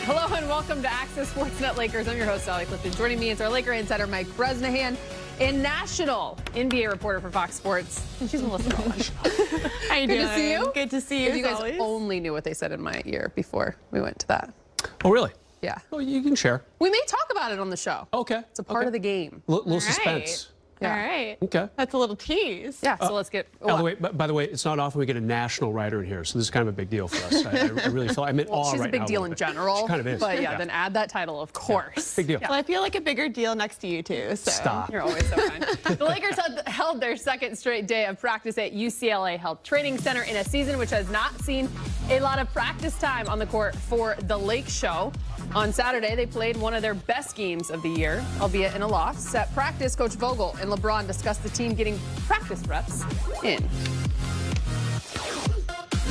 Hello and welcome to Access Sportsnet Lakers. I'm your host, Allie Clifton. Joining me is our Laker insider, Mike Bresnahan, and national NBA reporter for Fox Sports. And she's Melissa Collins. How you doing? Good to see you. Good to see you. If you guys always. only knew what they said in my ear before we went to that. Oh, really? Yeah. Well, you can share. We may talk about it on the show. Okay. It's a part of the game. Little suspense. Yeah. All right. Okay. That's a little tease. Yeah, so let's get... By the way, it's not often we get a national writer in here, so this is kind of a big deal for us. I really feel I'm in awe she's right a big now deal in general. She kind of is. But yeah, then add that title, of course. Big deal. Well, I feel like a bigger deal next to you two. So. Stop. You're always so kind. The Lakers held their second straight day of practice at UCLA Health Training Center in a season which has not seen a lot of practice time on the court for the Lake Show. On Saturday, they played one of their best games of the year, albeit in a loss. At practice, Coach Vogel and LeBron discussed the team getting practice reps in.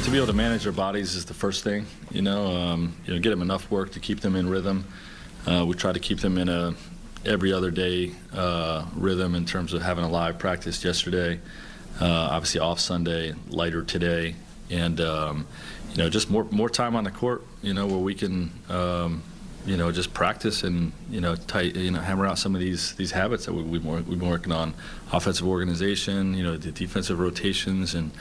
To be able to manage their bodies is the first thing, get them enough work to keep them in rhythm. We try to keep them in a every other day rhythm in terms of having a live practice yesterday, obviously off Sunday, lighter today, and just more time on the court, where we can just practice and hammer out some of these habits that we've been working on, offensive organization, the defensive rotations, and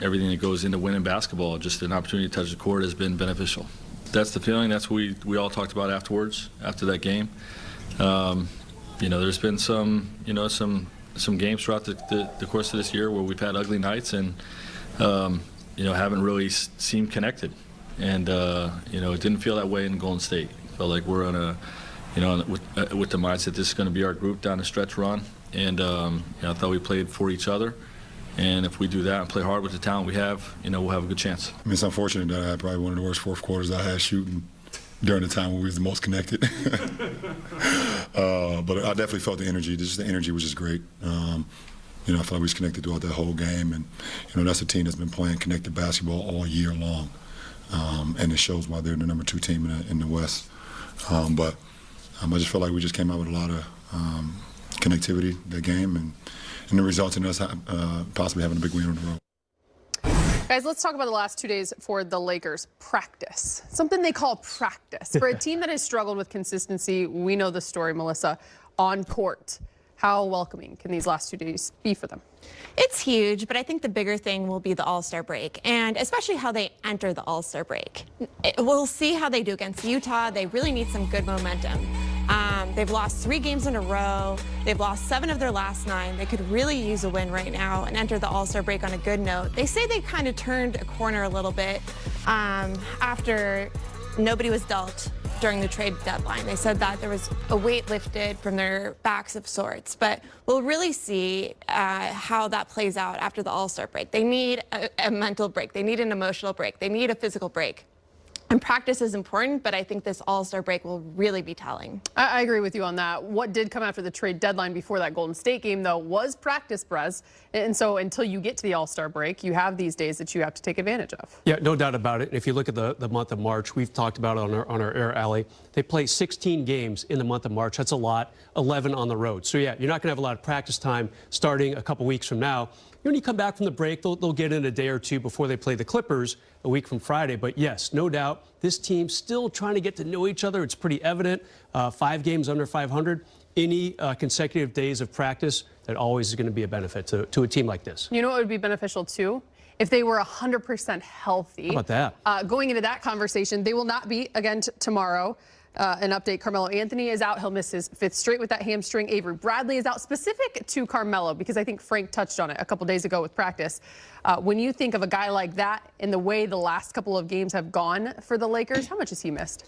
everything that goes into winning basketball. Just an opportunity to touch the court has been beneficial. That's the feeling. That's what we all talked about afterwards, after that game. There's been some games throughout the course of this year where we've had ugly nights and haven't really seemed connected. And it didn't feel that way in Golden State. It felt like we're on with the mindset this is going to be our group down the stretch run. And I thought we played for each other. And if we do that and play hard with the talent we have, we'll have a good chance. I mean, it's unfortunate that I had probably one of the worst fourth quarters I had shooting during the time when we was the most connected. But I definitely felt the energy. The energy was just great. I felt like we was connected throughout that whole game. And, that's a team that's been playing connected basketball all year long. And it shows why they're the number 2 team in the West. But I just felt like we just came out with a lot of connectivity that game, and the result in us possibly having a big win on the road. Guys, let's talk about the last 2 days for the Lakers. Practice. Something they call practice. For a team that has struggled with consistency, we know the story, Melissa, on court. How welcoming can these last 2 days be for them? It's huge, but I think the bigger thing will be the All-Star break, and especially how they enter the All-Star break. We'll see how they do against Utah. They really need some good momentum. They've lost 3 games in a row. They've lost 7 of their last 9. They could really use a win right now and enter the All-Star break on a good note. They say they kind of turned a corner a little bit after nobody was dealt during the trade deadline. They said that there was a weight lifted from their backs of sorts, but we'll really see how that plays out after the All-Star break. They need a mental break. They need an emotional break. They need a physical break. And practice is important, but I think this All-Star break will really be telling. I agree with you on that. What did come after the trade deadline before that Golden State game, though, was practice, Brez. And so until you get to the All-Star break, you have these days that you have to take advantage of. Yeah, no doubt about it. If you look at the month of March, we've talked about it on our air, Alley. They play 16 games in the month of March. That's a lot, 11 on the road. So, yeah, you're not going to have a lot of practice time starting a couple weeks from now. When you come back from the break, they'll get in a day or two before they play the Clippers a week from Friday. But yes, no doubt, this team's still trying to get to know each other. It's pretty evident. 5 games under 500. Any consecutive days of practice, that always is going to be a benefit to a team like this. You know what would be beneficial, too? If they were 100% healthy. How about that? Going into that conversation, they will not be again tomorrow. An update, Carmelo Anthony is out. He'll miss his 5th straight with that hamstring. Avery Bradley is out. Specific to Carmelo, because I think Frank touched on it a couple days ago with practice. When you think of a guy like that and the way the last couple of games have gone for the Lakers, how much has he missed?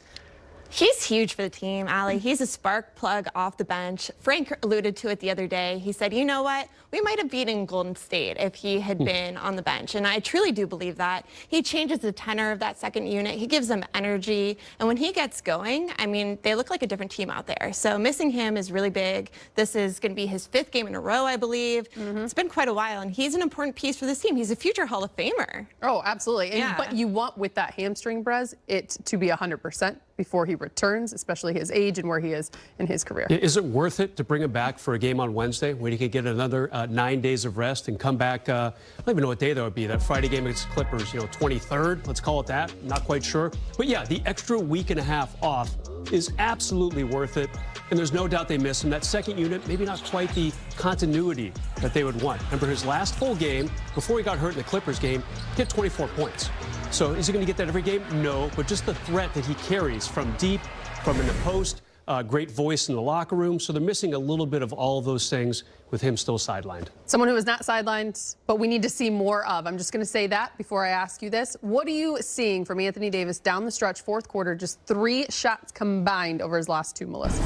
He's huge for the team, Allie. He's a spark plug off the bench. Frank alluded to it the other day. He said, you know what? We might have beaten Golden State if he had been on the bench. And I truly do believe that. He changes the tenor of that second unit. He gives them energy. And when he gets going, I mean, they look like a different team out there. So missing him is really big. This is going to be his 5th game in a row, I believe. It's been quite a while. And he's an important piece for this team. He's a future Hall of Famer. Oh, absolutely. Yeah. But you want, with that hamstring, Brez, it to be 100%. before he returns, especially his age and where he is in his career. Is it worth it to bring him back for a game on Wednesday when he can get another 9 days of rest and come back? I don't even know what day that would be. That Friday game against the Clippers, 23rd, let's call it that. Not quite sure. But yeah, the extra week and a half off is absolutely worth it. And there's no doubt they miss him. That second unit, maybe not quite the continuity that they would want. Remember his last full game, before he got hurt in the Clippers game, he had 24 points. So is he going to get that every game? No, but just the threat that he carries from deep, from in the post, great voice in the locker room. So they're missing a little bit of all of those things with him still sidelined. Someone who is not sidelined, but we need to see more of. I'm just going to say that before I ask you this. What are you seeing from Anthony Davis down the stretch, fourth quarter, just 3 shots combined over his last 2, Melissa?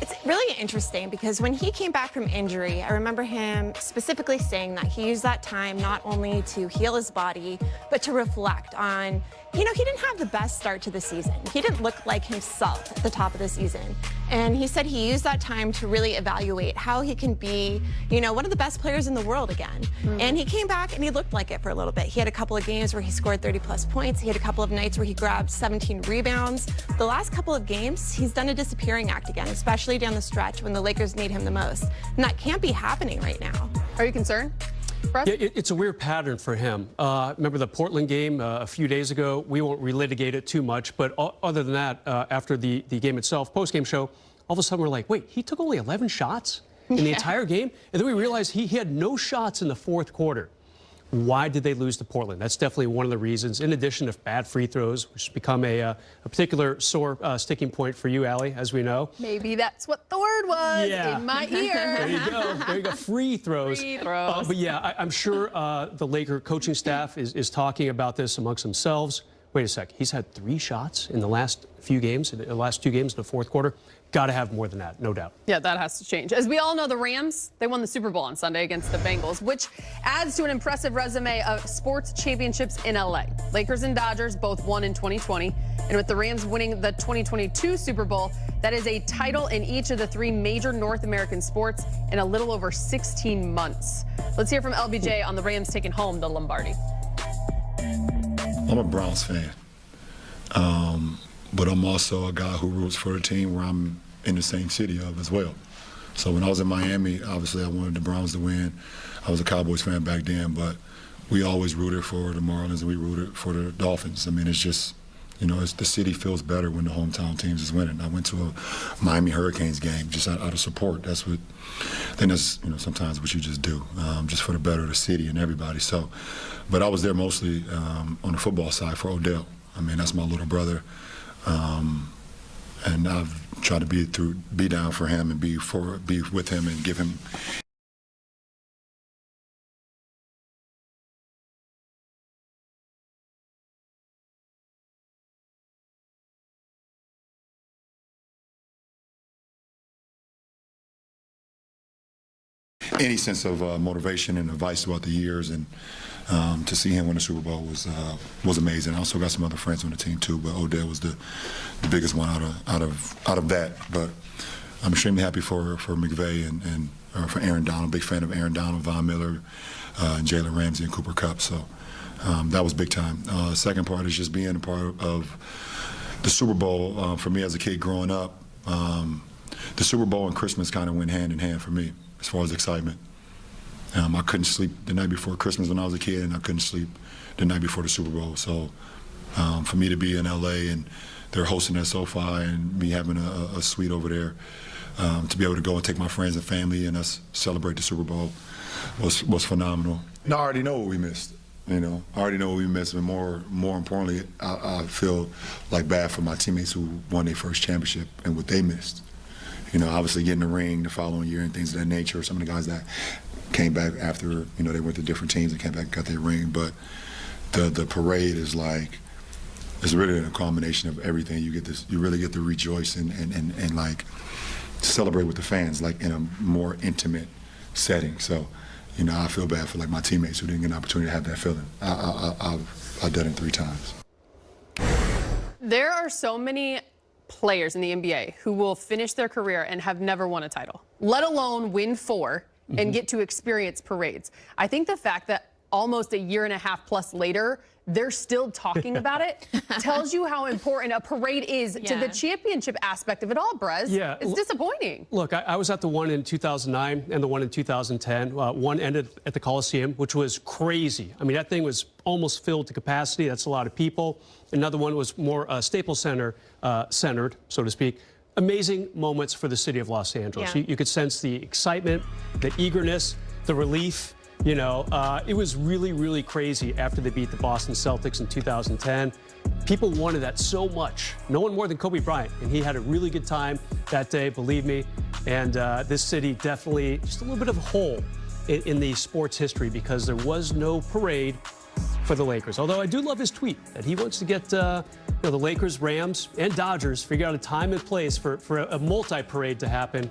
It's really interesting because when he came back from injury, I remember him specifically saying that he used that time not only to heal his body, but to reflect on, he didn't have the best start to the season. He didn't look like himself at the top of the season. And he said he used that time to really evaluate how he can be, one of the best players in the world again. And he came back and he looked like it for a little bit. He had a couple of games where he scored 30-plus points. He had a couple of nights where he grabbed 17 rebounds. The last couple of games, he's done a disappearing act again, especially down the stretch when the Lakers need him the most. And that can't be happening right now. Are you concerned? Yeah, it's a weird pattern for him. Remember the Portland game a few days ago? We won't relitigate it too much, but other than that, after the game itself, post-game show, all of a sudden we're like, wait, he took only 11 shots in the entire game? And then we realized he had no shots in the fourth quarter. Why did they lose to Portland? That's definitely one of the reasons, in addition to bad free throws, which has become a particular sore sticking point for you, Allie, as we know. Maybe that's what the word was in my ear. There you go. There you go. Free throws. Free throws. But yeah, I'm sure the Laker coaching staff is talking about this amongst themselves. Wait a sec. He's had 3 shots in the last few games, in the last 2 games in the fourth quarter. Got to have more than that, no doubt. Yeah, that has to change. As we all know, the Rams, they won the Super Bowl on Sunday against the Bengals, which adds to an impressive resume of sports championships in LA. Lakers and Dodgers both won in 2020. And with the Rams winning the 2022 Super Bowl, that is a title in each of the 3 major North American sports in a little over 16 months. Let's hear from LBJ on the Rams taking home the Lombardi. I'm a Browns fan. But I'm also a guy who roots for a team where I'm in the same city of as well. So when I was in Miami, obviously I wanted the Browns to win. I was a Cowboys fan back then, but we always rooted for the Marlins and we rooted for the Dolphins. I mean, it's just, the city feels better when the hometown teams is winning. I went to a Miami Hurricanes game just out of support. I think that's, sometimes what you just do, just for the better of the city and everybody. So, but I was there mostly on the football side for Odell. I mean, that's my little brother. And I've tried to be down for him and be with him and give him any sense of motivation and advice throughout the years, and to see him win the Super Bowl was amazing. I also got some other friends on the team too, but Odell was the biggest one out of that. But I'm extremely happy for McVay and for Aaron Donald. Big fan of Aaron Donald, Von Miller, and Jalen Ramsey and Cooper Kupp. So that was big time. Second part is just being a part of the Super Bowl. For me as a kid growing up, the Super Bowl and Christmas kind of went hand in hand for me as far as excitement. I couldn't sleep the night before Christmas when I was a kid, and I couldn't sleep the night before the Super Bowl. So for me to be in LA and they're hosting at SoFi and me having a suite over there, to be able to go and take my friends and family and us celebrate the Super Bowl was phenomenal. I already know what we missed. I already know what we missed, and more importantly, I feel like bad for my teammates who won their first championship and what they missed. Obviously getting the ring the following year and things of that nature. Some of the guys that came back after, they went to different teams and came back and got their ring. But the parade is like, it's really a combination of everything. You really get to rejoice and like celebrate with the fans, like in a more intimate setting. So, I feel bad for like my teammates who didn't get an opportunity to have that feeling. I've done it 3 times. There are so many players in the NBA who will finish their career and have never won a title, let alone win 4 and get to experience parades. I think the fact that almost a year and a half plus later, they're still talking about it. Tells you how important a parade is to the championship aspect of it all, Brez. Yeah. It's disappointing. Look, I was at the one in 2009 and the one in 2010. One ended at the Coliseum, which was crazy. I mean, that thing was almost filled to capacity. That's a lot of people. Another one was more Staples Center centered, so to speak. Amazing moments for the city of Los Angeles. Yeah. You could sense the excitement, the eagerness, the relief. You know, it was really, really crazy after they beat the Boston Celtics in 2010. People wanted that so much. No one more than Kobe Bryant. And he had a really good time that day, believe me. And this city definitely just a little bit of a hole in the sports history because there was no parade for the Lakers. Although I do love his tweet that he wants to get the Lakers, Rams, and Dodgers figure out a time and place for a multi-parade to happen.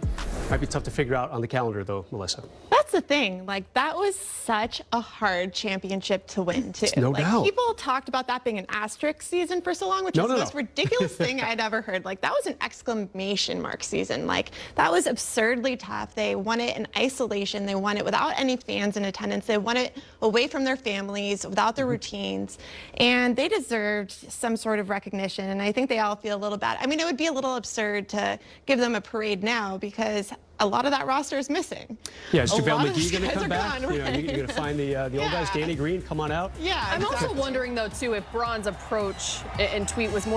Might be tough to figure out on the calendar, though, Melissa. That's the thing. Like, that was such a hard championship to win, too. No doubt. People talked about that being an asterisk season for so long, which is the most ridiculous thing I'd ever heard. Like, that was an exclamation mark season. Like, that was absurdly tough. They won it in isolation. They won it without any fans in attendance. They won it away from their families, without their routines. And they deserved some sort of recognition. And I think they all feel a little bad. I mean, it would be a little absurd to give them a parade now because a lot of that roster is missing. Yeah, is JaVale McGee going to come back? Gone, You know, you're going to find the old guys, Danny Green, come on out. Yeah, I'm also wondering, though, too, if Braun's approach and tweet was more